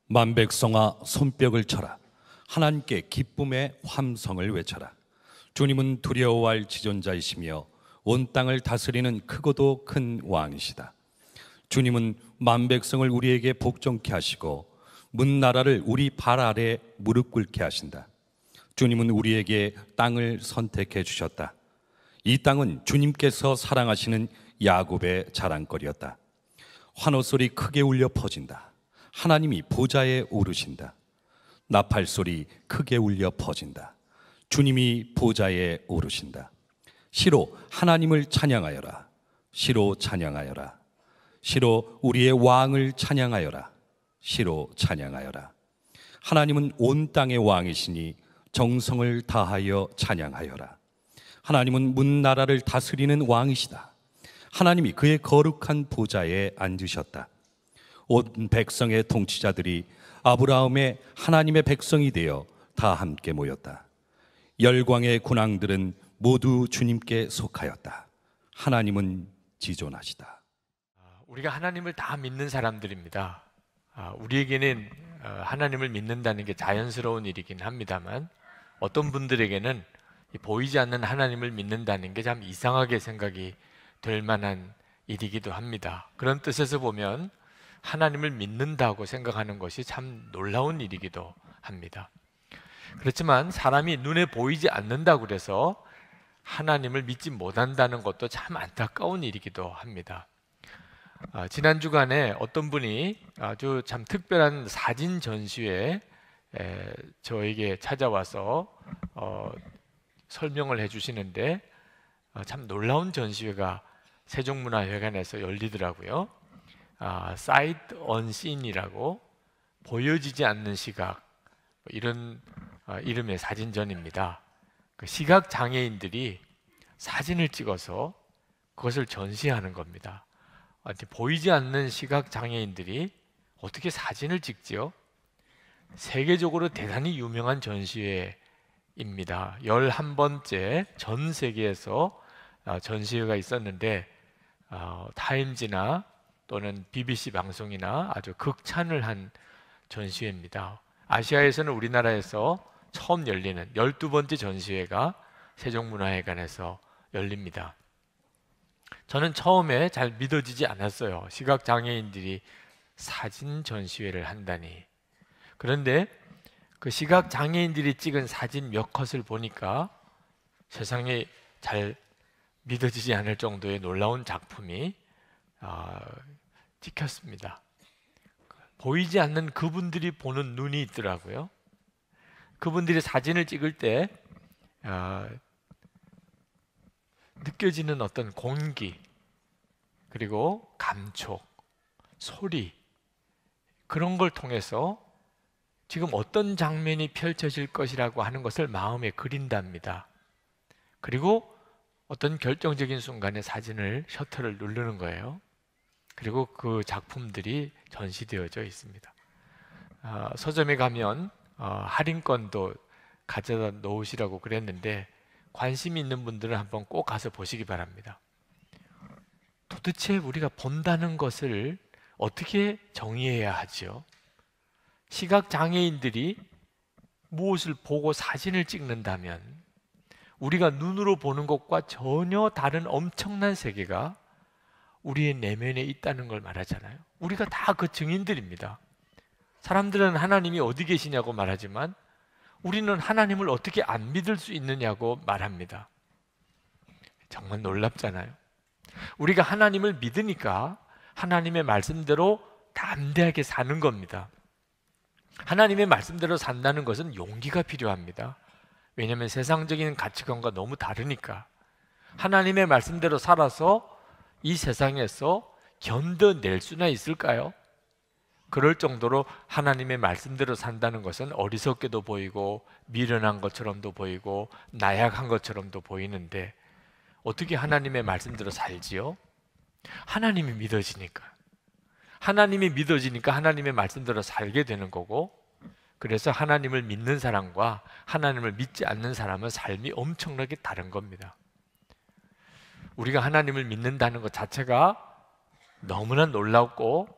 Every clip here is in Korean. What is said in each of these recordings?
만백성아 손뼉을 쳐라. 하나님께 기쁨의 함성을 외쳐라. 주님은 두려워할 지존자이시며 온 땅을 다스리는 크고도 큰 왕이시다. 주님은 만백성을 우리에게 복종케 하시고 문 나라를 우리 발 아래 무릎 꿇게 하신다. 주님은 우리에게 땅을 선택해 주셨다. 이 땅은 주님께서 사랑하시는 야곱의 자랑거리였다. 환호소리 크게 울려 퍼진다. 하나님이 보좌에 오르신다. 나팔소리 크게 울려 퍼진다. 주님이 보좌에 오르신다. 시로 하나님을 찬양하여라. 시로 찬양하여라. 시로 우리의 왕을 찬양하여라. 시로 찬양하여라. 하나님은 온 땅의 왕이시니 정성을 다하여 찬양하여라. 하나님은 문 나라를 다스리는 왕이시다. 하나님이 그의 거룩한 보좌에 앉으셨다. 온 백성의 통치자들이 아브라함의 하나님의 백성이 되어 다 함께 모였다. 열광의 군왕들은 모두 주님께 속하였다. 하나님은 지존하시다. 우리가 하나님을 다 믿는 사람들입니다. 우리에게는 하나님을 믿는다는 게 자연스러운 일이긴 합니다만, 어떤 분들에게는 보이지 않는 하나님을 믿는다는 게 참 이상하게 생각이 될 만한 일이기도 합니다. 그런 뜻에서 보면 하나님을 믿는다고 생각하는 것이 참 놀라운 일이기도 합니다. 그렇지만 사람이 눈에 보이지 않는다고 그래서 하나님을 믿지 못한다는 것도 참 안타까운 일이기도 합니다. 지난 주간에 어떤 분이 아주 참 특별한 사진 전시회에 저에게 찾아와서 설명을 해주시는데, 참 놀라운 전시회가 세종문화회관에서 열리더라고요. Sight Unseen이라고, 보여지지 않는 시각, 이런 이름의 사진전입니다. 그 시각 장애인들이 사진을 찍어서 그것을 전시하는 겁니다. 보이지 않는 시각 장애인들이 어떻게 사진을 찍지요? 세계적으로 대단히 유명한 전시회입니다. 11번째 전 세계에서 전시회가 있었는데, 타임지나 또는 BBC 방송이나 아주 극찬을 한 전시회입니다. 아시아에서는 우리나라에서 처음 열리는 12번째 전시회가 세종문화회관에서 열립니다. 저는 처음에 잘 믿어지지 않았어요. 시각장애인들이 사진 전시회를 한다니. 그런데 그 시각장애인들이 찍은 사진 몇 컷을 보니까 세상에 잘 믿어지지 않을 정도의 놀라운 작품이 찍혔습니다. 보이지 않는 그분들이 보는 눈이 있더라고요. 그분들이 사진을 찍을 때 느껴지는 어떤 공기, 그리고 감촉, 소리, 그런 걸 통해서 지금 어떤 장면이 펼쳐질 것이라고 하는 것을 마음에 그린답니다. 그리고 어떤 결정적인 순간에 사진을 셔터를 누르는 거예요. 그리고 그 작품들이 전시되어져 있습니다. 서점에 가면 할인권도 가져다 놓으시라고 그랬는데, 관심이 있는 분들은 한번 꼭 가서 보시기 바랍니다. 도대체 우리가 본다는 것을 어떻게 정의해야 하죠? 시각장애인들이 무엇을 보고 사진을 찍는다면 우리가 눈으로 보는 것과 전혀 다른 엄청난 세계가 우리의 내면에 있다는 걸 말하잖아요. 우리가 다 그 증인들입니다. 사람들은 하나님이 어디 계시냐고 말하지만 우리는 하나님을 어떻게 안 믿을 수 있느냐고 말합니다. 정말 놀랍잖아요. 우리가 하나님을 믿으니까 하나님의 말씀대로 담대하게 사는 겁니다. 하나님의 말씀대로 산다는 것은 용기가 필요합니다. 왜냐하면 세상적인 가치관과 너무 다르니까. 하나님의 말씀대로 살아서 이 세상에서 견뎌낼 수나 있을까요? 그럴 정도로 하나님의 말씀대로 산다는 것은 어리석게도 보이고 미련한 것처럼도 보이고 나약한 것처럼도 보이는데, 어떻게 하나님의 말씀대로 살지요? 하나님이 믿어지니까. 하나님이 믿어지니까 하나님의 말씀대로 살게 되는 거고, 그래서 하나님을 믿는 사람과 하나님을 믿지 않는 사람은 삶이 엄청나게 다른 겁니다. 우리가 하나님을 믿는다는 것 자체가 너무나 놀랍고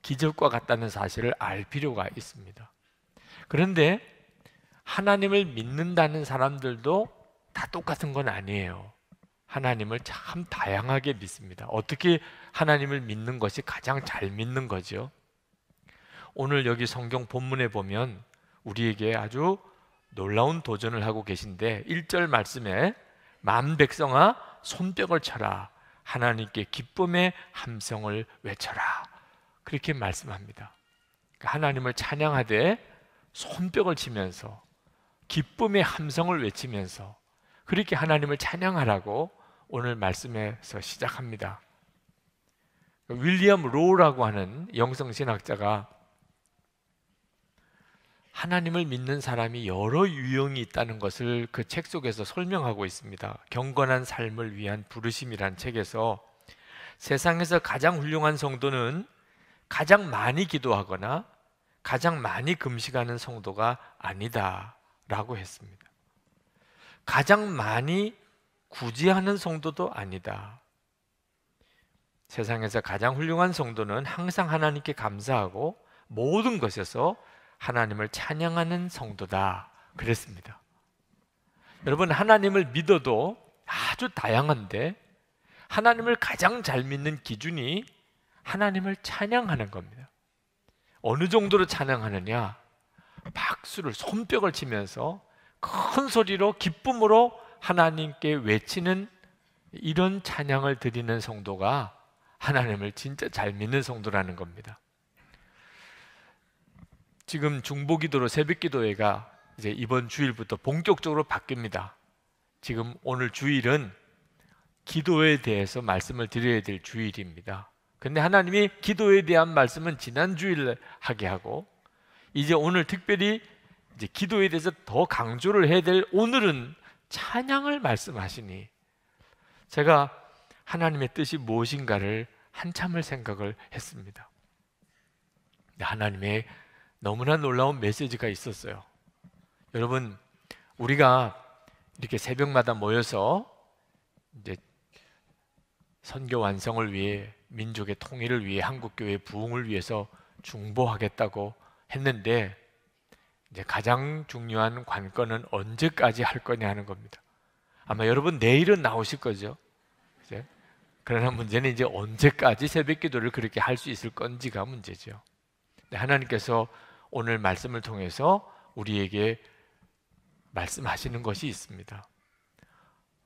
기적과 같다는 사실을 알 필요가 있습니다. 그런데 하나님을 믿는다는 사람들도 다 똑같은 건 아니에요. 하나님을 참 다양하게 믿습니다. 어떻게 하나님을 믿는 것이 가장 잘 믿는 거죠? 오늘 여기 성경 본문에 보면 우리에게 아주 놀라운 도전을 하고 계신데 1절 말씀에 만 백성아 손뼉을 쳐라, 하나님께 기쁨의 함성을 외쳐라, 그렇게 말씀합니다. 하나님을 찬양하되 손뼉을 치면서 기쁨의 함성을 외치면서 그렇게 하나님을 찬양하라고 오늘 말씀에서 시작합니다. 윌리엄 로우라고 하는 영성신학자가 하나님을 믿는 사람이 여러 유형이 있다는 것을 그 책 속에서 설명하고 있습니다. 경건한 삶을 위한 부르심이란 책에서 세상에서 가장 훌륭한 성도는 가장 많이 기도하거나 가장 많이 금식하는 성도가 아니다 라고 했습니다. 가장 많이 구제하는 성도도 아니다. 세상에서 가장 훌륭한 성도는 항상 하나님께 감사하고 모든 것에서 하나님을 찬양하는 성도다 그랬습니다. 여러분, 하나님을 믿어도 아주 다양한데 하나님을 가장 잘 믿는 기준이 하나님을 찬양하는 겁니다. 어느 정도로 찬양하느냐? 박수를, 손뼉을 치면서 큰 소리로 기쁨으로 하나님께 외치는 이런 찬양을 드리는 성도가 하나님을 진짜 잘 믿는 성도라는 겁니다. 지금 중보기도로 새벽기도회가 이제 이번 주일부터 본격적으로 바뀝니다. 지금 오늘 주일은 기도에 대해서 말씀을 드려야 될 주일입니다. 근데 하나님이 기도에 대한 말씀은 지난 주일에 하게 하고 이제 오늘 특별히 이제 기도에 대해서 더 강조를 해야 될 오늘은 찬양을 말씀하시니 제가 하나님의 뜻이 무엇인가를 한참을 생각을 했습니다. 하나님의 너무나 놀라운 메시지가 있었어요. 여러분, 우리가 이렇게 새벽마다 모여서 이제 선교 완성을 위해, 민족의 통일을 위해, 한국교회의 부흥을 위해서 중보하겠다고 했는데 이제 가장 중요한 관건은 언제까지 할 거냐 하는 겁니다. 아마 여러분 내일은 나오실 거죠. 이제 그러나 문제는 이제 언제까지 새벽기도를 그렇게 할 수 있을 건지가 문제죠. 하나님께서 오늘 말씀을 통해서 우리에게 말씀하시는 것이 있습니다.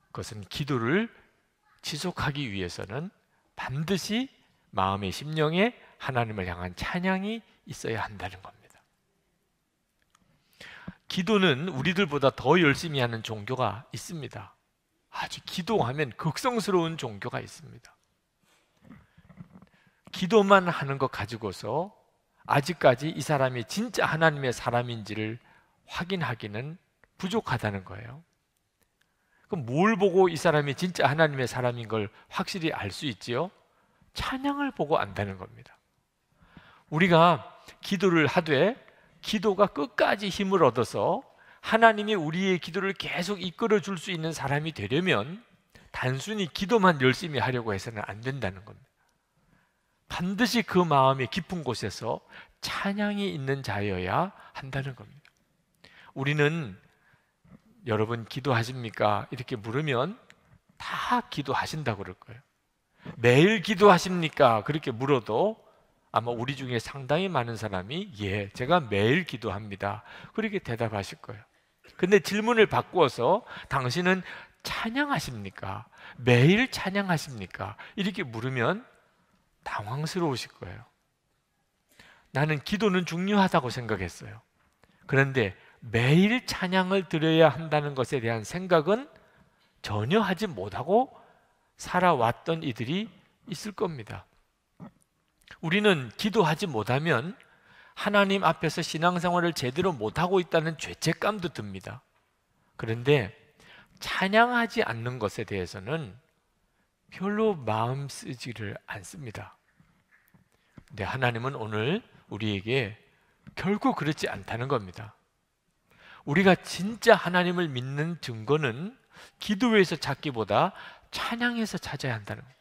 그것은 기도를 지속하기 위해서는 반드시 마음의 심령에 하나님을 향한 찬양이 있어야 한다는 겁니다. 기도는 우리들보다 더 열심히 하는 종교가 있습니다. 아주 기도하면 극성스러운 종교가 있습니다. 기도만 하는 것 가지고서 아직까지 이 사람이 진짜 하나님의 사람인지를 확인하기는 부족하다는 거예요. 그럼 뭘 보고 이 사람이 진짜 하나님의 사람인 걸 확실히 알 수 있지요? 찬양을 보고 안다는 겁니다. 우리가 기도를 하되 기도가 끝까지 힘을 얻어서 하나님이 우리의 기도를 계속 이끌어 줄 수 있는 사람이 되려면 단순히 기도만 열심히 하려고 해서는 안 된다는 겁니다. 반드시 그 마음의 깊은 곳에서 찬양이 있는 자여야 한다는 겁니다. 우리는 여러분 기도하십니까? 이렇게 물으면 다 기도하신다고 그럴 거예요. 매일 기도하십니까? 그렇게 물어도 아마 우리 중에 상당히 많은 사람이 예, 제가 매일 기도합니다. 그렇게 대답하실 거예요. 근데 질문을 바꾸어서 당신은 찬양하십니까? 매일 찬양하십니까? 이렇게 물으면 당황스러우실 거예요. 나는 기도는 중요하다고 생각했어요. 그런데 매일 찬양을 드려야 한다는 것에 대한 생각은 전혀 하지 못하고 살아왔던 이들이 있을 겁니다. 우리는 기도하지 못하면 하나님 앞에서 신앙생활을 제대로 못하고 있다는 죄책감도 듭니다. 그런데 찬양하지 않는 것에 대해서는 별로 마음 쓰지를 않습니다. 근데 하나님은 오늘 우리에게 결코 그렇지 않다는 겁니다. 우리가 진짜 하나님을 믿는 증거는 기도에서 찾기보다 찬양에서 찾아야 한다는 거예요.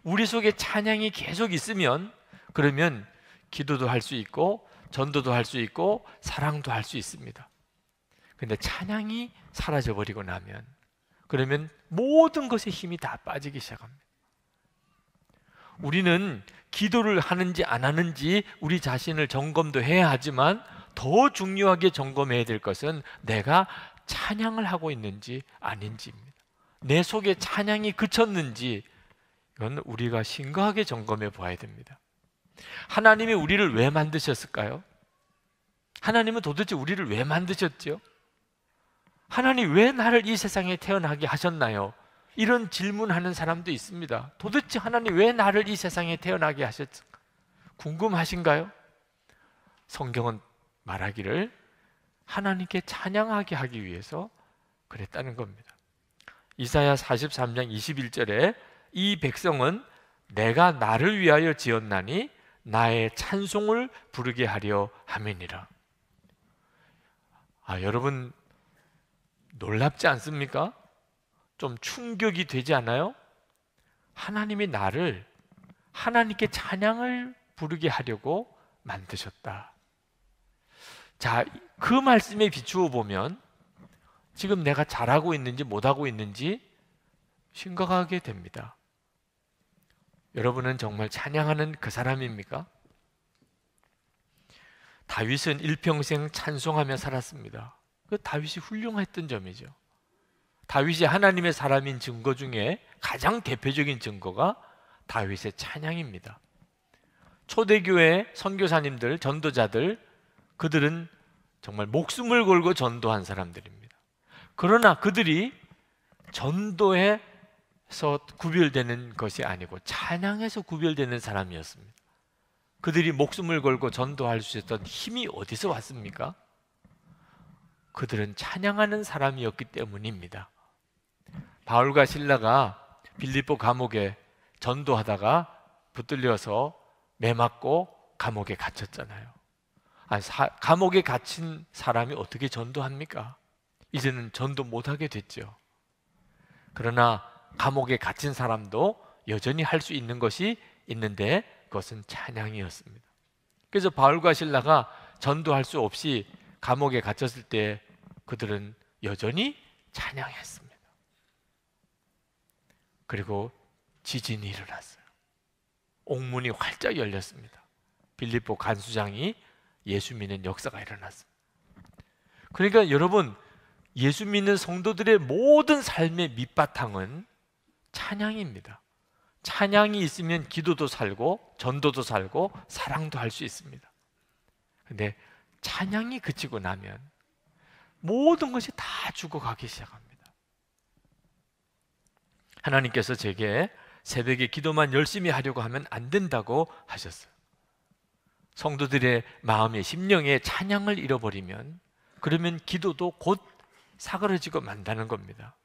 우리 속에 찬양이 계속 있으면 그러면 기도도 할 수 있고 전도도 할 수 있고 사랑도 할 수 있습니다. 근데 찬양이 사라져버리고 나면 그러면 모든 것에 힘이 다 빠지기 시작합니다. 우리는 기도를 하는지 안 하는지 우리 자신을 점검도 해야 하지만 더 중요하게 점검해야 될 것은 내가 찬양을 하고 있는지 아닌지입니다. 내 속에 찬양이 그쳤는지 이건 우리가 심각하게 점검해 봐야 됩니다. 하나님이 우리를 왜 만드셨을까요? 하나님은 도대체 우리를 왜 만드셨죠? 하나님 왜 나를 이 세상에 태어나게 하셨나요? 이런 질문하는 사람도 있습니다. 도대체 하나님 왜 나를 이 세상에 태어나게 하셨을까? 궁금하신가요? 성경은 말하기를 하나님께 찬양하게 하기 위해서 그랬다는 겁니다. 이사야 43장 21절에 이 백성은 내가 나를 위하여 지었나니 나의 찬송을 부르게 하려 함이니라. 여러분 놀랍지 않습니까? 좀 충격이 되지 않아요? 하나님이 나를 하나님께 찬양을 부르게 하려고 만드셨다. 자, 그 말씀에 비추어 보면 지금 내가 잘하고 있는지 못하고 있는지 심각하게 됩니다. 여러분은 정말 찬양하는 그 사람입니까? 다윗은 일평생 찬송하며 살았습니다. 그 다윗이 훌륭했던 점이죠. 다윗이 하나님의 사람인 증거 중에 가장 대표적인 증거가 다윗의 찬양입니다. 초대교회 선교사님들, 전도자들, 그들은 정말 목숨을 걸고 전도한 사람들입니다. 그러나 그들이 전도에서 구별되는 것이 아니고 찬양에서 구별되는 사람이었습니다. 그들이 목숨을 걸고 전도할 수 있었던 힘이 어디서 왔습니까? 그들은 찬양하는 사람이었기 때문입니다. 바울과 실라가 빌립보 감옥에 전도하다가 붙들려서 매맞고 감옥에 갇혔잖아요. 감옥에 갇힌 사람이 어떻게 전도합니까? 이제는 전도 못하게 됐죠. 그러나 감옥에 갇힌 사람도 여전히 할 수 있는 것이 있는데 그것은 찬양이었습니다. 그래서 바울과 실라가 전도할 수 없이 감옥에 갇혔을 때 그들은 여전히 찬양했습니다. 그리고 지진이 일어났어요. 옥문이 활짝 열렸습니다. 빌립보 간수장이 예수 믿는 역사가 일어났습니다. 그러니까 여러분, 예수 믿는 성도들의 모든 삶의 밑바탕은 찬양입니다. 찬양이 있으면 기도도 살고 전도도 살고 사랑도 할 수 있습니다. 그런데 찬양이 그치고 나면 모든 것이 다 죽어가기 시작합니다. 하나님께서 제게 새벽에 기도만 열심히 하려고 하면 안 된다고 하셨어요. 성도들의 마음에 심령에 찬양을 잃어버리면 그러면 기도도 곧 사그러지고 만다는 겁니다.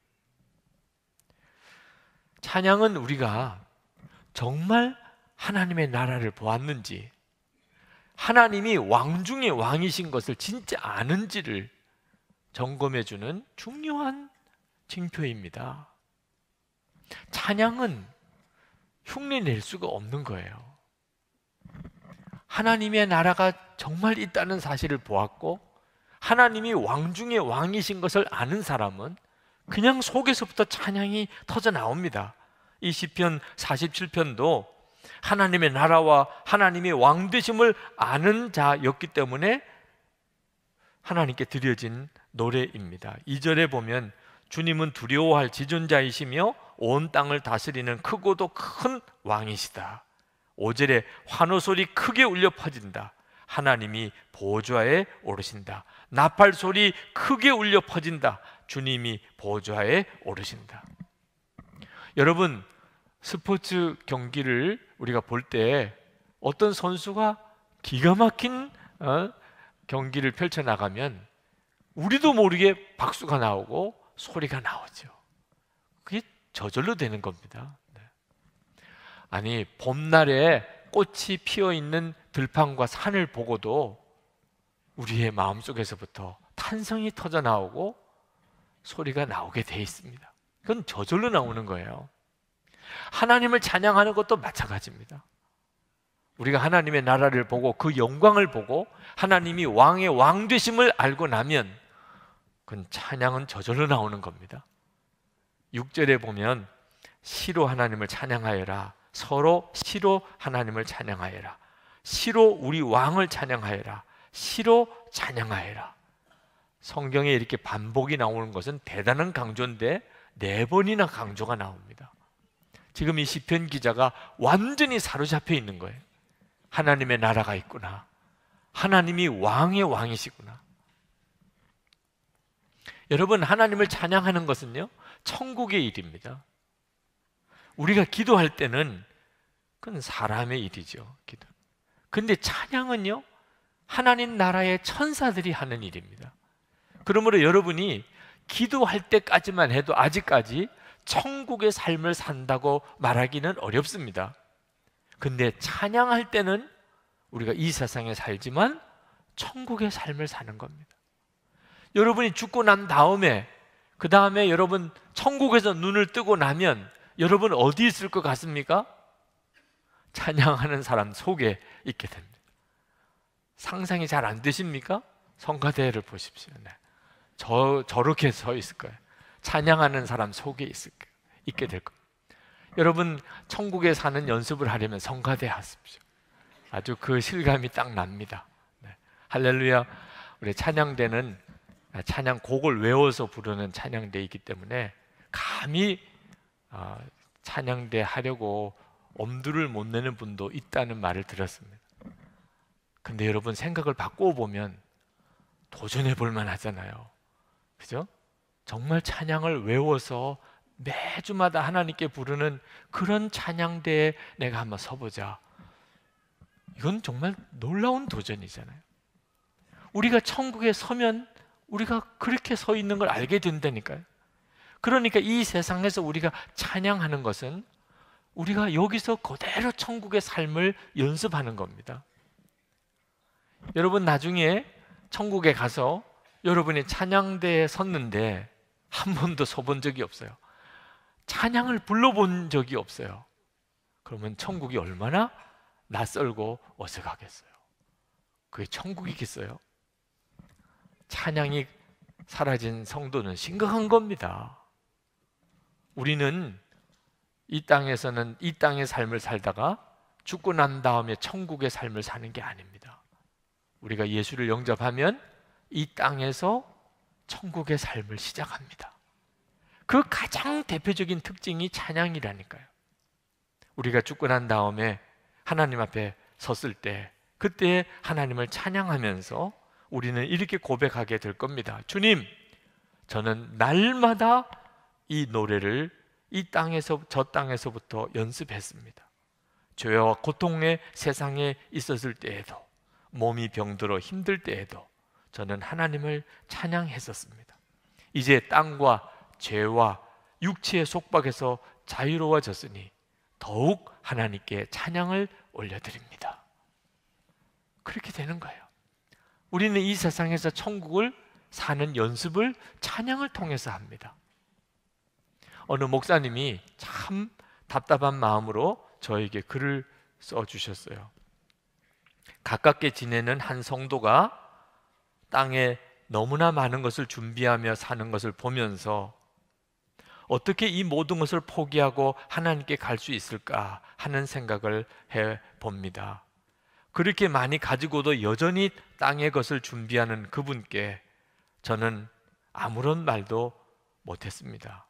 찬양은 우리가 정말 하나님의 나라를 보았는지, 하나님이 왕 중에 왕이신 것을 진짜 아는지를 점검해주는 중요한 징표입니다. 찬양은 흉내낼 수가 없는 거예요. 하나님의 나라가 정말 있다는 사실을 보았고 하나님이 왕 중에 왕이신 것을 아는 사람은 그냥 속에서부터 찬양이 터져 나옵니다. 이 시편 47편도 하나님의 나라와 하나님의 왕 되심을 아는 자였기 때문에 하나님께 드려진 노래입니다. 2절에 보면 주님은 두려워할 지존자이시며 온 땅을 다스리는 크고도 큰 왕이시다. 5절에 환호소리 크게 울려 퍼진다. 하나님이 보좌에 오르신다. 나팔소리 크게 울려 퍼진다. 주님이 보좌에 오르신다. 여러분, 스포츠 경기를 우리가 볼 때 어떤 선수가 기가 막힌 경기를 펼쳐나가면 우리도 모르게 박수가 나오고 소리가 나오죠. 그게 저절로 되는 겁니다. 아니, 봄날에 꽃이 피어있는 들판과 산을 보고도 우리의 마음속에서부터 탄성이 터져 나오고 소리가 나오게 돼 있습니다. 그건 저절로 나오는 거예요. 하나님을 찬양하는 것도 마찬가지입니다. 우리가 하나님의 나라를 보고 그 영광을 보고 하나님이 왕의 왕 되심을 알고 나면 그건 찬양은 저절로 나오는 겁니다. 6절에 보면 시로 하나님을 찬양하여라, 서로 시로 하나님을 찬양하여라, 시로 우리 왕을 찬양하여라, 시로 찬양하여라. 성경에 이렇게 반복이 나오는 것은 대단한 강조인데 4번이나 강조가 나옵니다. 지금 이 시편 기자가 완전히 사로잡혀 있는 거예요. 하나님의 나라가 있구나, 하나님이 왕의 왕이시구나. 여러분, 하나님을 찬양하는 것은요 천국의 일입니다. 우리가 기도할 때는 그건 사람의 일이죠, 기도. 근데 찬양은요 하나님 나라의 천사들이 하는 일입니다. 그러므로 여러분이 기도할 때까지만 해도 아직까지 천국의 삶을 산다고 말하기는 어렵습니다. 근데 찬양할 때는 우리가 이 세상에 살지만 천국의 삶을 사는 겁니다. 여러분이 죽고 난 다음에, 그 다음에 여러분 천국에서 눈을 뜨고 나면 여러분 어디 있을 것 같습니까? 찬양하는 사람 속에 있게 됩니다. 상상이 잘 안 되십니까? 성가대를 보십시오. 네. 저렇게 서 있을 거예요. 찬양하는 사람 속에 있게 될 겁니다. 여러분 천국에 사는 연습을 하려면 성가대 하십시오. 아주 그 실감이 딱 납니다. 네. 할렐루야. 우리 찬양대는 찬양곡을 외워서 부르는 찬양대이기 때문에 감히 찬양대 하려고 엄두를 못 내는 분도 있다는 말을 들었습니다. 근데 여러분 생각을 바꾸어 보면 도전해 볼 만하잖아요. 그죠? 정말 찬양을 외워서 매주마다 하나님께 부르는 그런 찬양대에 내가 한번 서보자. 이건 정말 놀라운 도전이잖아요. 우리가 천국에 서면 우리가 그렇게 서 있는 걸 알게 된다니까요. 그러니까 이 세상에서 우리가 찬양하는 것은 우리가 여기서 그대로 천국의 삶을 연습하는 겁니다. 여러분 나중에 천국에 가서 여러분이 찬양대에 섰는데 한 번도 서본 적이 없어요. 찬양을 불러본 적이 없어요. 그러면 천국이 얼마나 낯설고 어색하겠어요. 그게 천국이겠어요? 찬양이 사라진 성도는 심각한 겁니다. 우리는 이 땅에서는 이 땅의 삶을 살다가 죽고 난 다음에 천국의 삶을 사는 게 아닙니다. 우리가 예수를 영접하면 이 땅에서 천국의 삶을 시작합니다. 그 가장 대표적인 특징이 찬양이라니까요. 우리가 죽고 난 다음에 하나님 앞에 섰을 때 그때 하나님을 찬양하면서 우리는 이렇게 고백하게 될 겁니다. 주님, 저는 날마다 이 노래를 저 땅에서부터 연습했습니다. 죄와 고통의 세상에 있었을 때에도, 몸이 병들어 힘들 때에도 저는 하나님을 찬양했었습니다. 이제 땅과 죄와 육체의 속박에서 자유로워졌으니 더욱 하나님께 찬양을 올려드립니다. 그렇게 되는 거예요. 우리는 이 세상에서 천국을 사는 연습을 찬양을 통해서 합니다. 어느 목사님이 참 답답한 마음으로 저에게 글을 써주셨어요. 가깝게 지내는 한 성도가 땅에 너무나 많은 것을 준비하며 사는 것을 보면서 어떻게 이 모든 것을 포기하고 하나님께 갈 수 있을까 하는 생각을 해봅니다. 그렇게 많이 가지고도 여전히 땅의 것을 준비하는 그분께 저는 아무런 말도 못했습니다.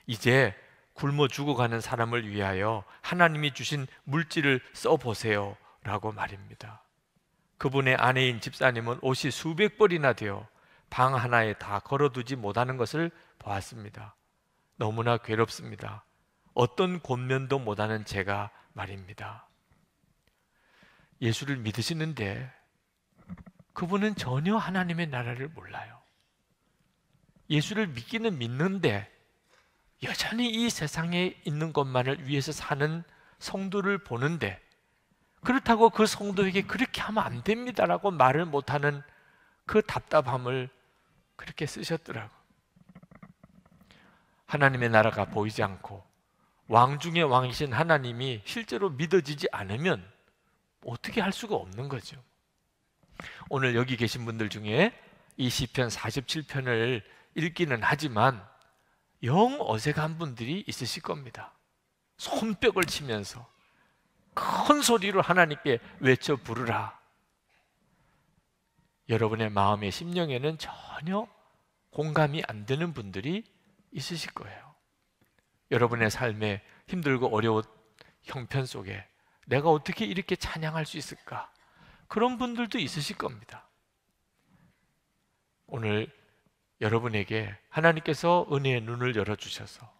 이제 굶어 죽어가는 사람을 위하여 하나님이 주신 물질을 써보세요 라고 말입니다. 그분의 아내인 집사님은 옷이 수백 벌이나 되어 방 하나에 다 걸어두지 못하는 것을 보았습니다. 너무나 괴롭습니다. 어떤 권면도 못하는 제가 말입니다. 예수를 믿으시는데 그분은 전혀 하나님의 나라를 몰라요. 예수를 믿기는 믿는데 여전히 이 세상에 있는 것만을 위해서 사는 성도를 보는데 그렇다고 그 성도에게 그렇게 하면 안 됩니다라고 말을 못하는 그 답답함을 그렇게 쓰셨더라고요. 하나님의 나라가 보이지 않고 왕 중의 왕이신 하나님이 실제로 믿어지지 않으면 어떻게 할 수가 없는 거죠. 오늘 여기 계신 분들 중에 이 시편 47편을 읽기는 하지만 영 어색한 분들이 있으실 겁니다. 손뼉을 치면서 큰 소리로 하나님께 외쳐 부르라. 여러분의 마음의 심령에는 전혀 공감이 안 되는 분들이 있으실 거예요. 여러분의 삶에 힘들고 어려운 형편 속에 내가 어떻게 이렇게 찬양할 수 있을까? 그런 분들도 있으실 겁니다. 오늘 여러분에게 하나님께서 은혜의 눈을 열어주셔서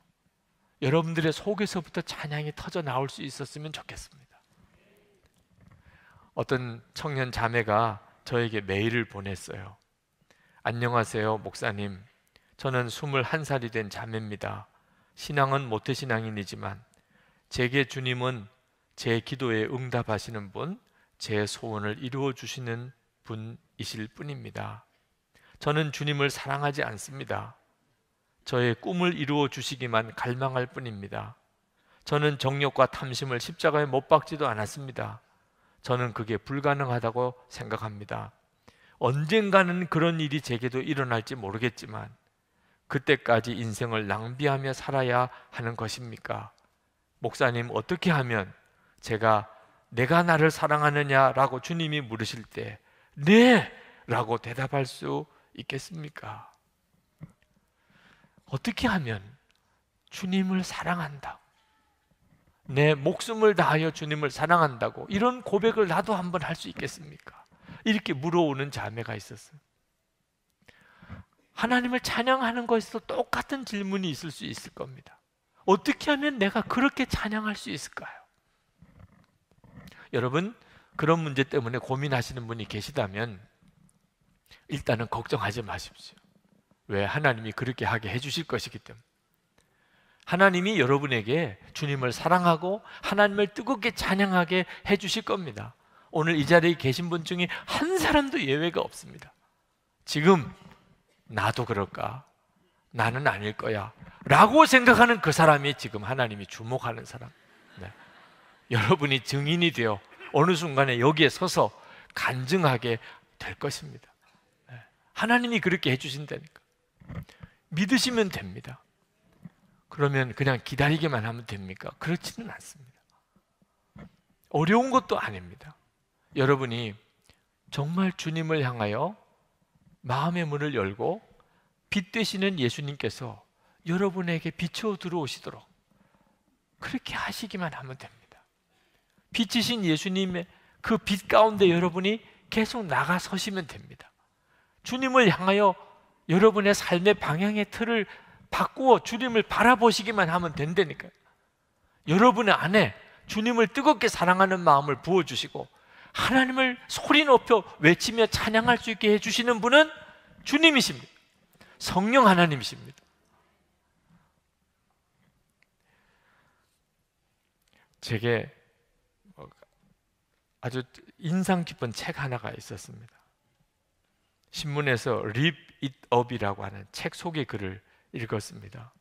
여러분들의 속에서부터 찬양이 터져 나올 수 있었으면 좋겠습니다. 어떤 청년 자매가 저에게 메일을 보냈어요. 안녕하세요, 목사님. 저는 21살이 된 자매입니다. 신앙은 모태신앙인이지만 제게 주님은 제 기도에 응답하시는 분, 제 소원을 이루어 주시는 분이실 뿐입니다. 저는 주님을 사랑하지 않습니다. 저의 꿈을 이루어 주시기만 갈망할 뿐입니다. 저는 정욕과 탐심을 십자가에 못 박지도 않았습니다. 저는 그게 불가능하다고 생각합니다. 언젠가는 그런 일이 제게도 일어날지 모르겠지만 그때까지 인생을 낭비하며 살아야 하는 것입니까? 목사님, 어떻게 하면 내가 나를 사랑하느냐라고 주님이 물으실 때 네! 라고 대답할 수 있겠습니까? 어떻게 하면 주님을 사랑한다, 내 목숨을 다하여 주님을 사랑한다고 이런 고백을 나도 한번 할 수 있겠습니까? 이렇게 물어오는 자매가 있었어요. 하나님을 찬양하는 것에서 똑같은 질문이 있을 수 있을 겁니다. 어떻게 하면 내가 그렇게 찬양할 수 있을까요? 여러분, 그런 문제 때문에 고민하시는 분이 계시다면 일단은 걱정하지 마십시오. 왜? 하나님이 그렇게 하게 해주실 것이기 때문에. 하나님이 여러분에게 주님을 사랑하고 하나님을 뜨겁게 찬양하게 해주실 겁니다. 오늘 이 자리에 계신 분 중에 한 사람도 예외가 없습니다. 지금 나도 그럴까? 나는 아닐 거야 라고 생각하는 그 사람이 지금 하나님이 주목하는 사람. 네. 여러분이 증인이 되어 어느 순간에 여기에 서서 간증하게 될 것입니다. 네. 하나님이 그렇게 해주신다니까. 믿으시면 됩니다. 그러면 그냥 기다리기만 하면 됩니까? 그렇지는 않습니다. 어려운 것도 아닙니다. 여러분이 정말 주님을 향하여 마음의 문을 열고 빛 되시는 예수님께서 여러분에게 비추어 들어오시도록 그렇게 하시기만 하면 됩니다. 빛이신 예수님의 그 빛 가운데 여러분이 계속 나가서시면 됩니다. 주님을 향하여 여러분의 삶의 방향의 틀을 바꾸어 주님을 바라보시기만 하면 된다니까요. 여러분의 안에 주님을 뜨겁게 사랑하는 마음을 부어주시고 하나님을 소리 높여 외치며 찬양할 수 있게 해주시는 분은 주님이십니다. 성령 하나님이십니다. 제게 아주 인상 깊은 책 하나가 있었습니다. 신문에서 Live It Up이라고 하는 책 소개 글을 읽었습니다.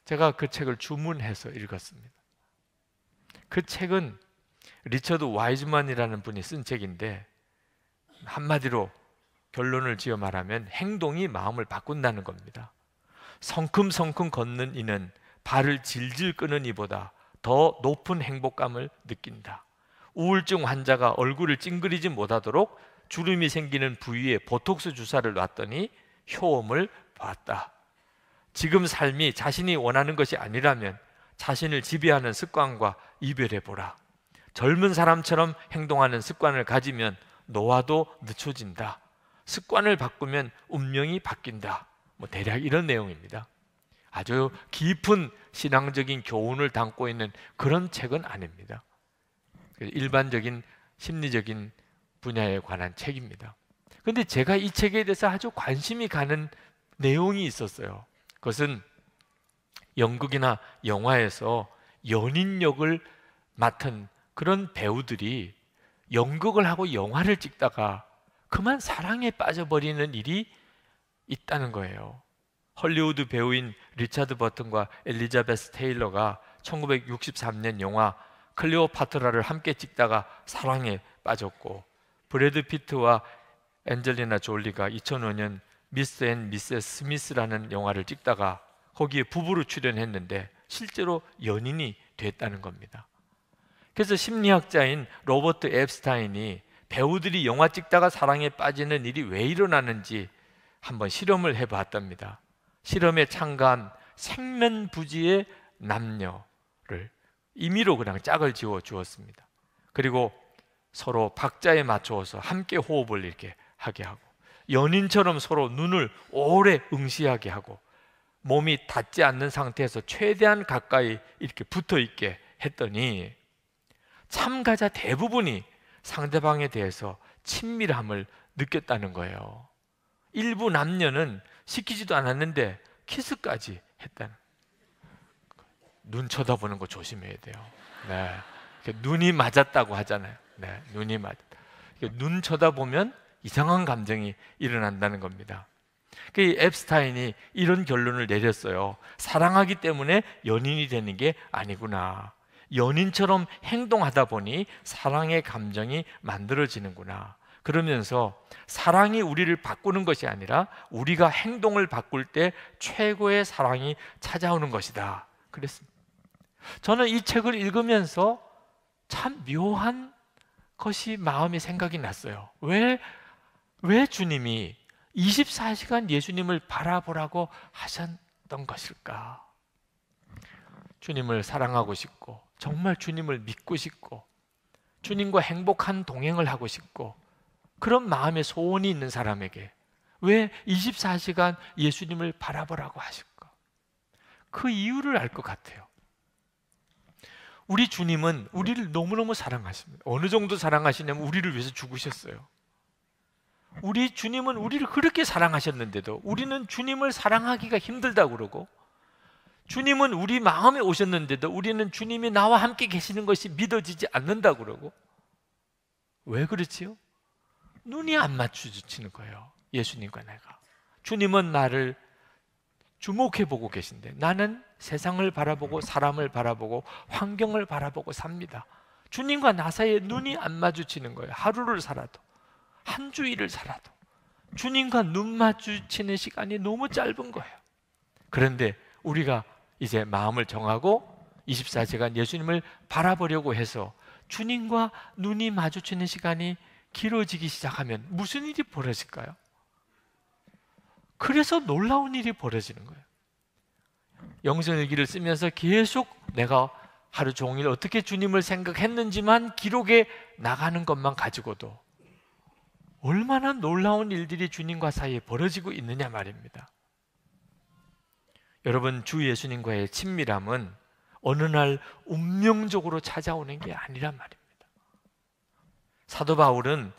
제가 그 책을 주문해서 읽었습니다. 그 책은 리처드 와이즈만이라는 분이 쓴 책인데 한마디로 결론을 지어 말하면 행동이 마음을 바꾼다는 겁니다. 성큼성큼 걷는 이는 발을 질질 끄는 이보다 더 높은 행복감을 느낀다. 우울증 환자가 얼굴을 찡그리지 못하도록 주름이 생기는 부위에 보톡스 주사를 놨더니 효험을 보았다. 지금 삶이 자신이 원하는 것이 아니라면 자신을 지배하는 습관과 이별해보라. 젊은 사람처럼 행동하는 습관을 가지면 노화도 늦춰진다. 습관을 바꾸면 운명이 바뀐다. 대략 이런 내용입니다. 아주 깊은 신앙적인 교훈을 담고 있는 그런 책은 아닙니다. 일반적인 심리적인 분야에 관한 책입니다. 그런데 제가 이 책에 대해서 아주 관심이 가는 내용이 있었어요. 그것은 연극이나 영화에서 연인 역을 맡은 그런 배우들이 연극을 하고 영화를 찍다가 그만 사랑에 빠져버리는 일이 있다는 거예요. 헐리우드 배우인 리차드 버튼과 엘리자베스 테일러가 1963년 영화 클레오파트라를 함께 찍다가 사랑에 빠졌고, 브래드 피트와 앤젤리나 졸리가 2005년 미스 앤 미세스 스미스라는 영화를 찍다가 거기에 부부로 출연했는데 실제로 연인이 됐다는 겁니다. 그래서 심리학자인 로버트 앱스타인이 배우들이 영화 찍다가 사랑에 빠지는 일이 왜 일어나는지 한번 실험을 해봤답니다. 실험에 참가한 생면부지의 남녀를 임의로 그냥 짝을 지어 주었습니다. 그리고 서로 박자에 맞추어서 함께 호흡을 이렇게 하게 하고, 연인처럼 서로 눈을 오래 응시하게 하고, 몸이 닿지 않는 상태에서 최대한 가까이 이렇게 붙어 있게 했더니 참가자 대부분이 상대방에 대해서 친밀함을 느꼈다는 거예요. 일부 남녀는 시키지도 않았는데 키스까지 했다는. 눈 쳐다보는 거 조심해야 돼요. 네. 눈이 맞았다고 하잖아요. 네, 눈이 눈 쳐다보면 이상한 감정이 일어난다는 겁니다. 그 앱스타인이 이런 결론을 내렸어요. 사랑하기 때문에 연인이 되는 게 아니구나. 연인처럼 행동하다 보니 사랑의 감정이 만들어지는구나. 그러면서 사랑이 우리를 바꾸는 것이 아니라 우리가 행동을 바꿀 때 최고의 사랑이 찾아오는 것이다. 그랬습니다. 저는 이 책을 읽으면서 참 묘한 것이 마음에 생각이 났어요. 왜 주님이 24시간 예수님을 바라보라고 하셨던 것일까? 주님을 사랑하고 싶고, 정말 주님을 믿고 싶고, 주님과 행복한 동행을 하고 싶고, 그런 마음의 소원이 있는 사람에게 왜 24시간 예수님을 바라보라고 하실까? 그 이유를 알 것 같아요. 우리 주님은 우리를 너무너무 사랑하십니다. 어느 정도 사랑하시냐면 우리를 위해서 죽으셨어요. 우리 주님은 우리를 그렇게 사랑하셨는데도 우리는 주님을 사랑하기가 힘들다고 그러고, 주님은 우리 마음에 오셨는데도 우리는 주님이 나와 함께 계시는 것이 믿어지지 않는다고 그러고. 왜 그렇지요? 눈이 안 맞추지는 거예요. 예수님과 내가. 주님은 나를 주목해 보고 계신데 나는 세상을 바라보고 사람을 바라보고 환경을 바라보고 삽니다. 주님과 나 사이에 눈이 안 마주치는 거예요. 하루를 살아도, 한 주일을 살아도 주님과 눈 마주치는 시간이 너무 짧은 거예요. 그런데 우리가 이제 마음을 정하고 24시간 예수님을 바라보려고 해서 주님과 눈이 마주치는 시간이 길어지기 시작하면 무슨 일이 벌어질까요? 그래서 놀라운 일이 벌어지는 거예요. 영성일기를 쓰면서 계속 내가 하루 종일 어떻게 주님을 생각했는지만 기록에 나가는 것만 가지고도 얼마나 놀라운 일들이 주님과 사이에 벌어지고 있느냐 말입니다. 여러분, 주 예수님과의 친밀함은 어느 날 운명적으로 찾아오는 게 아니란 말입니다. 사도 바울은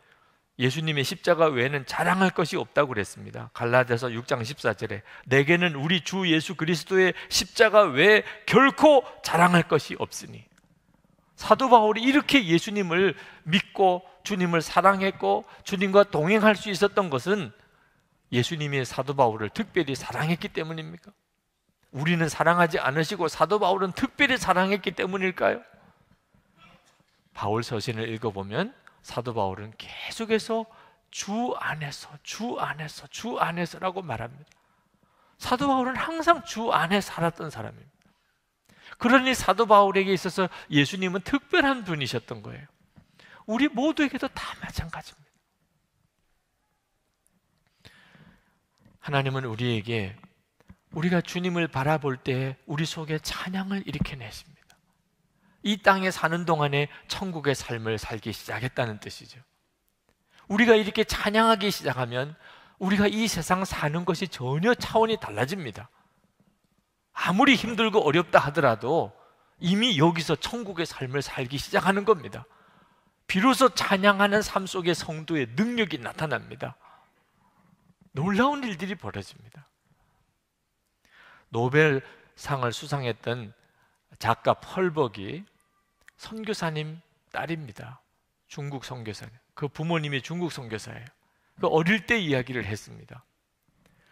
예수님의 십자가 외에는 자랑할 것이 없다고 그랬습니다. 갈라디아서 6장 14절에 내게는 우리 주 예수 그리스도의 십자가 외에 결코 자랑할 것이 없으니. 사도 바울이 이렇게 예수님을 믿고 주님을 사랑했고 주님과 동행할 수 있었던 것은 예수님이 사도 바울을 특별히 사랑했기 때문입니까? 우리는 사랑하지 않으시고 사도 바울은 특별히 사랑했기 때문일까요? 바울 서신을 읽어보면 사도 바울은 계속해서 주 안에서, 주 안에서, 주 안에서라고 말합니다. 사도 바울은 항상 주 안에 살았던 사람입니다. 그러니 사도 바울에게 있어서 예수님은 특별한 분이셨던 거예요. 우리 모두에게도 다 마찬가지입니다. 하나님은 우리에게 우리가 주님을 바라볼 때 우리 속에 찬양을 일으켜내십니다. 이 땅에 사는 동안에 천국의 삶을 살기 시작했다는 뜻이죠. 우리가 이렇게 찬양하기 시작하면 우리가 이 세상 사는 것이 전혀 차원이 달라집니다. 아무리 힘들고 어렵다 하더라도 이미 여기서 천국의 삶을 살기 시작하는 겁니다. 비로소 찬양하는 삶 속에 성도의 능력이 나타납니다. 놀라운 일들이 벌어집니다. 노벨상을 수상했던 작가 펄벅이 선교사님 딸입니다. 중국 선교사님. 그 부모님이 중국 선교사예요. 그 어릴 때 이야기를 했습니다.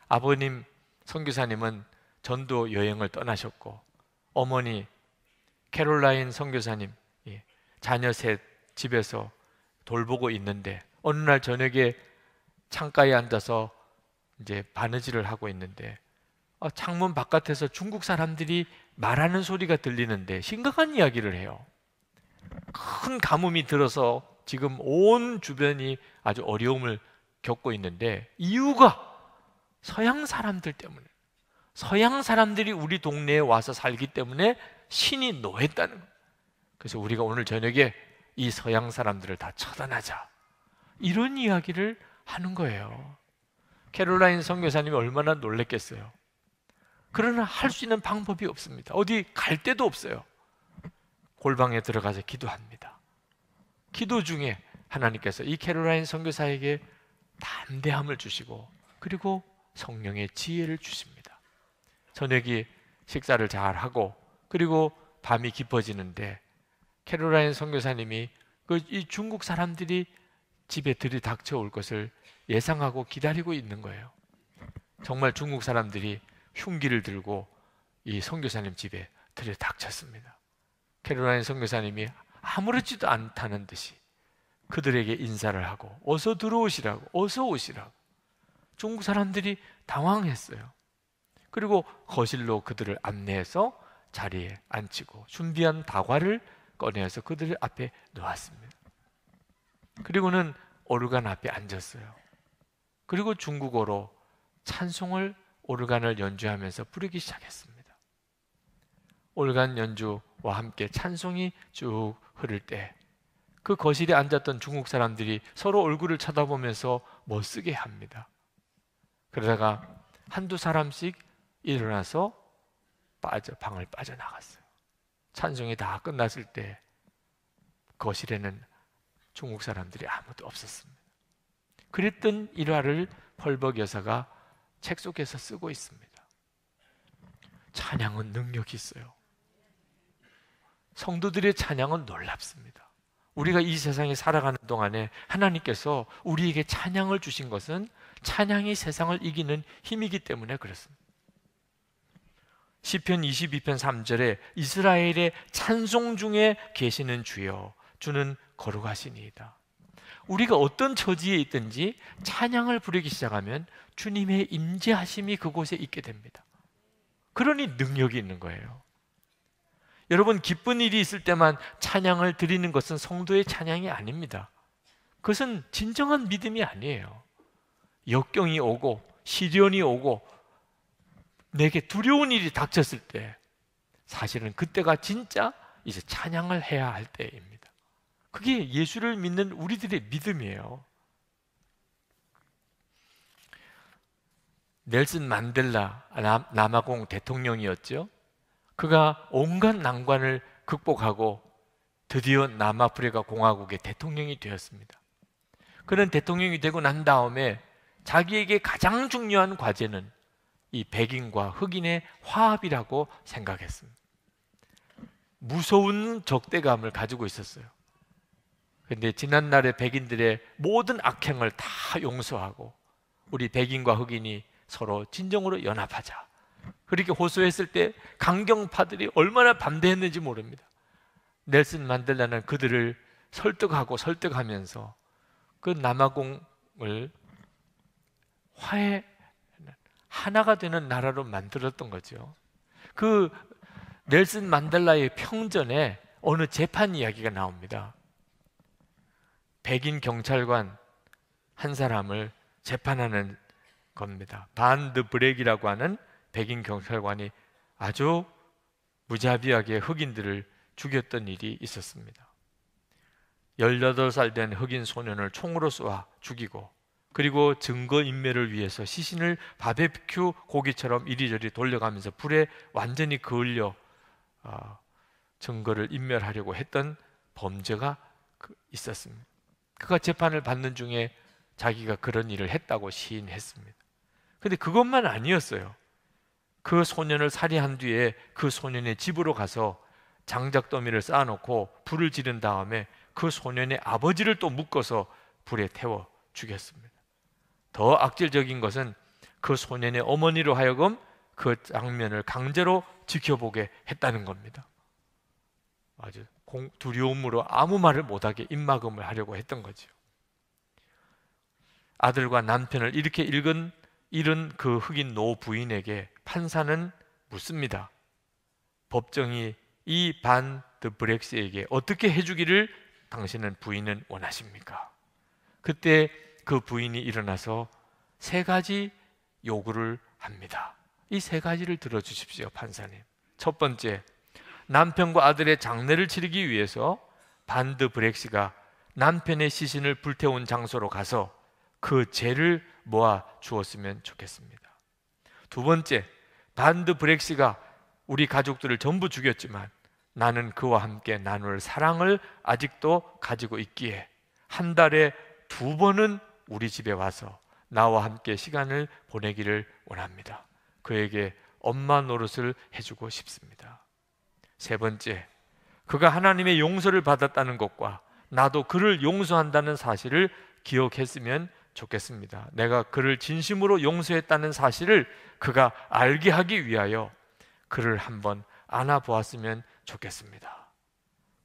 아버님 선교사님은 전도 여행을 떠나셨고 어머니 캐롤라인 선교사님 자녀 셋 집에서 돌보고 있는데 어느 날 저녁에 창가에 앉아서 이제 바느질을 하고 있는데 창문 바깥에서 중국 사람들이 말하는 소리가 들리는데 심각한 이야기를 해요. 큰 가뭄이 들어서 지금 온 주변이 아주 어려움을 겪고 있는데 이유가 서양 사람들 때문에, 서양 사람들이 우리 동네에 와서 살기 때문에 신이 노했다는 거예요. 그래서 우리가 오늘 저녁에 이 서양 사람들을 다 처단하자, 이런 이야기를 하는 거예요. 캐롤라인 선교사님이 얼마나 놀랬겠어요. 그러나 할 수 있는 방법이 없습니다. 어디 갈 데도 없어요. 골방에 들어가서 기도합니다. 기도 중에 하나님께서 이 캐롤라인 선교사에게 담대함을 주시고 그리고 성령의 지혜를 주십니다. 저녁에 식사를 잘 하고 그리고 밤이 깊어지는데 캐롤라인 선교사님이 이 중국 사람들이 집에 들이닥쳐 올 것을 예상하고 기다리고 있는 거예요. 정말 중국 사람들이 흉기를 들고 이 선교사님 집에 들이닥쳤습니다. 캐롤라인 선교사님이 아무렇지도 않다는 듯이 그들에게 인사를 하고 어서 들어오시라고, 어서 오시라고. 중국 사람들이 당황했어요. 그리고 거실로 그들을 안내해서 자리에 앉히고 준비한 다과를 꺼내서 그들 앞에 놓았습니다. 그리고는 오르간 앞에 앉았어요. 그리고 중국어로 찬송을, 오르간을 연주하면서 부르기 시작했습니다. 오르간 연주와 함께 찬송이 쭉 흐를 때 그 거실에 앉았던 중국 사람들이 서로 얼굴을 쳐다보면서 멋쓰게 합니다. 그러다가 한두 사람씩 일어나서 방을 빠져나갔어요. 찬송이 다 끝났을 때 거실에는 중국 사람들이 아무도 없었습니다. 그랬던 일화를 펄벅 여사가 책 속에서 쓰고 있습니다. 찬양은 능력이 있어요. 성도들의 찬양은 놀랍습니다. 우리가 이 세상에 살아가는 동안에 하나님께서 우리에게 찬양을 주신 것은 찬양이 세상을 이기는 힘이기 때문에 그렇습니다. 시편 22편 3절에 이스라엘의 찬송 중에 계시는 주여, 주는 거룩하시니이다. 우리가 어떤 처지에 있든지 찬양을 부르기 시작하면 주님의 임재하심이 그곳에 있게 됩니다. 그러니 능력이 있는 거예요. 여러분, 기쁜 일이 있을 때만 찬양을 드리는 것은 성도의 찬양이 아닙니다. 그것은 진정한 믿음이 아니에요. 역경이 오고 시련이 오고 내게 두려운 일이 닥쳤을 때 사실은 그때가 진짜 이제 찬양을 해야 할 때입니다. 그게 예수를 믿는 우리들의 믿음이에요. 넬슨 만델라 남아공 대통령이었죠. 그가 온갖 난관을 극복하고 드디어 남아프리카 공화국의 대통령이 되었습니다. 그런 대통령이 되고 난 다음에 자기에게 가장 중요한 과제는 이 백인과 흑인의 화합이라고 생각했습니다. 무서운 적대감을 가지고 있었어요. 그런데 지난날의 백인들의 모든 악행을 다 용서하고 우리 백인과 흑인이 서로 진정으로 연합하자, 그렇게 호소했을 때 강경파들이 얼마나 반대했는지 모릅니다. 넬슨 만델라는 그들을 설득하면서 그 남아공을 하나가 되는 나라로 만들었던 거죠. 그 넬슨 만델라의 평전에 어느 재판 이야기가 나옵니다. 백인 경찰관 한 사람을 재판하는 겁니다. 반드 브렉이라고 하는 백인 경찰관이 아주 무자비하게 흑인들을 죽였던 일이 있었습니다. 18살 된 흑인 소년을 총으로 쏘아 죽이고, 그리고 증거인멸을 위해서 시신을 바베큐 고기처럼 이리저리 돌려가면서 불에 완전히 그을려 증거를 인멸하려고 했던 범죄가 있었습니다. 그가 재판을 받는 중에 자기가 그런 일을 했다고 시인했습니다. 그런데 그것만 아니었어요. 그 소년을 살해한 뒤에 그 소년의 집으로 가서 장작더미를 쌓아놓고 불을 지른 다음에 그 소년의 아버지를 또 묶어서 불에 태워 죽였습니다. 더 악질적인 것은 그 소년의 어머니로 하여금 그 장면을 강제로 지켜보게 했다는 겁니다. 아주 두려움으로 아무 말을 못하게 입막음을 하려고 했던 거죠. 아들과 남편을 이렇게 잃은 그 흑인 노 부인에게 판사는 묻습니다. 법정이 이 반 드 브렉시에게 어떻게 해주기를 당신은 부인은 원하십니까? 그때 그 부인이 일어나서 3가지 요구를 합니다. 이 3가지를 들어주십시오, 판사님. 첫 번째, 남편과 아들의 장례를 치르기 위해서 반 드 브렉시가 남편의 시신을 불태운 장소로 가서 그 죄를 모아 주었으면 좋겠습니다. 두 번째, 반 드 브렉시가 우리 가족들을 전부 죽였지만 나는 그와 함께 나눌 사랑을 아직도 가지고 있기에 한 달에 2번은 우리 집에 와서 나와 함께 시간을 보내기를 원합니다. 그에게 엄마 노릇을 해주고 싶습니다. 세 번째, 그가 하나님의 용서를 받았다는 것과 나도 그를 용서한다는 사실을 기억했으면 좋겠습니다. 내가 그를 진심으로 용서했다는 사실을 그가 알게 하기 위하여 그를 한번 안아보았으면 좋겠습니다.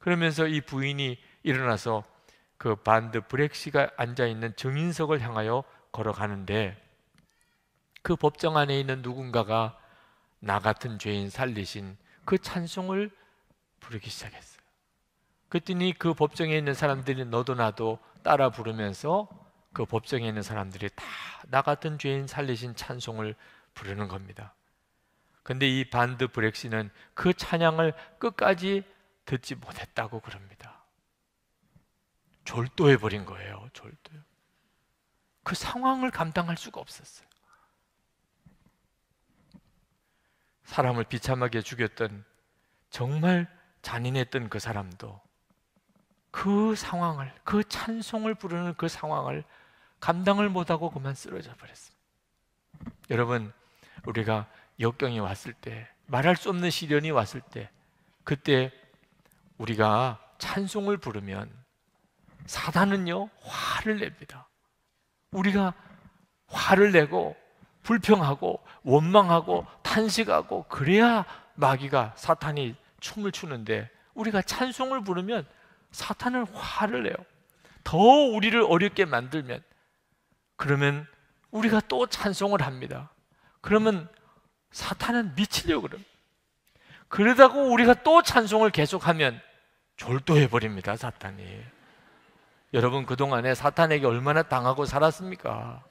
그러면서 이 부인이 일어나서 그 반 드 브렉시가 앉아있는 증인석을 향하여 걸어가는데 그 법정 안에 있는 누군가가 나 같은 죄인 살리신 그 찬송을 부르기 시작했어요. 그랬더니 그 법정에 있는 사람들이 너도 나도 따라 부르면서 그 법정에 있는 사람들이 다 나 같은 죄인 살리신 찬송을 부르는 겁니다. 근데 이 반 드 브렉시는 그 찬양을 끝까지 듣지 못했다고 그럽니다. 졸도해버린 거예요. 졸도요. 그 상황을 감당할 수가 없었어요. 사람을 비참하게 죽였던, 정말 잔인했던 그 사람도 그 상황을, 그 찬송을 부르는 그 상황을 감당을 못하고 그만 쓰러져 버렸습니다. 여러분, 우리가 역경이 왔을 때, 말할 수 없는 시련이 왔을 때, 그때 우리가 찬송을 부르면 사단은요 화를 냅니다. 우리가 화를 내고 불평하고 원망하고 탄식하고 그래야 마귀가, 사탄이 춤을 추는데, 우리가 찬송을 부르면 사탄은 화를 내요. 더 우리를 어렵게 만들면, 그러면 우리가 또 찬송을 합니다. 그러면 사탄은 미치려고 그래요. 그러다가 우리가 또 찬송을 계속하면 졸도해버립니다, 사탄이. 여러분, 그동안에 사탄에게 얼마나 당하고 살았습니까?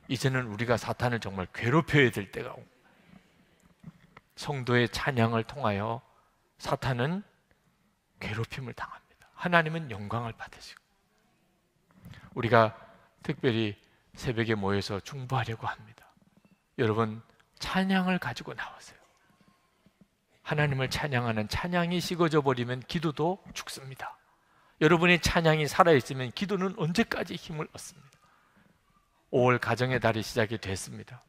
이제는 우리가 사탄을 정말 괴롭혀야 될 때가 옵니다. 성도의 찬양을 통하여 사탄은 괴롭힘을 당합니다. 하나님은 영광을 받으시고. 우리가 특별히 새벽에 모여서 중보하려고 합니다. 여러분, 찬양을 가지고 나오세요. 하나님을 찬양하는 찬양이 식어져 버리면 기도도 죽습니다. 여러분의 찬양이 살아있으면 기도는 언제까지 힘을 얻습니다. 5월 가정의 달이 시작이 됐습니다.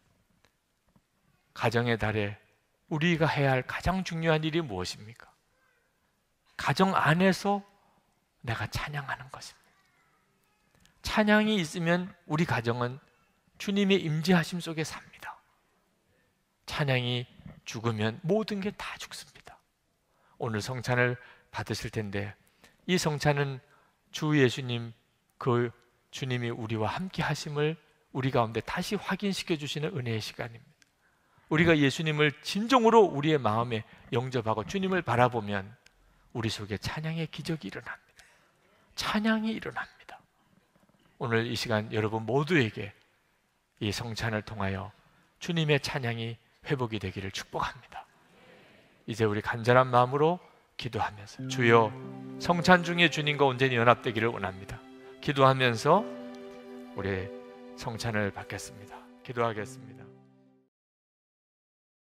가정의 달에 우리가 해야 할 가장 중요한 일이 무엇입니까? 가정 안에서 내가 찬양하는 것입니다. 찬양이 있으면 우리 가정은 주님의 임재하심 속에 삽니다. 찬양이 죽으면 모든 게 다 죽습니다. 오늘 성찬을 받으실 텐데, 이 성찬은 주 예수님, 그 주님이 우리와 함께 하심을 우리 가운데 다시 확인시켜 주시는 은혜의 시간입니다. 우리가 예수님을 진정으로 우리의 마음에 영접하고 주님을 바라보면 우리 속에 찬양의 기적이 일어납니다. 찬양이 일어납니다. 오늘 이 시간 여러분 모두에게 이 성찬을 통하여 주님의 찬양이 회복이 되기를 축복합니다. 이제 우리 간절한 마음으로 기도하면서, 주여, 성찬 중에 주님과 온전히 연합되기를 원합니다. 기도하면서 우리 성찬을 받겠습니다. 기도하겠습니다.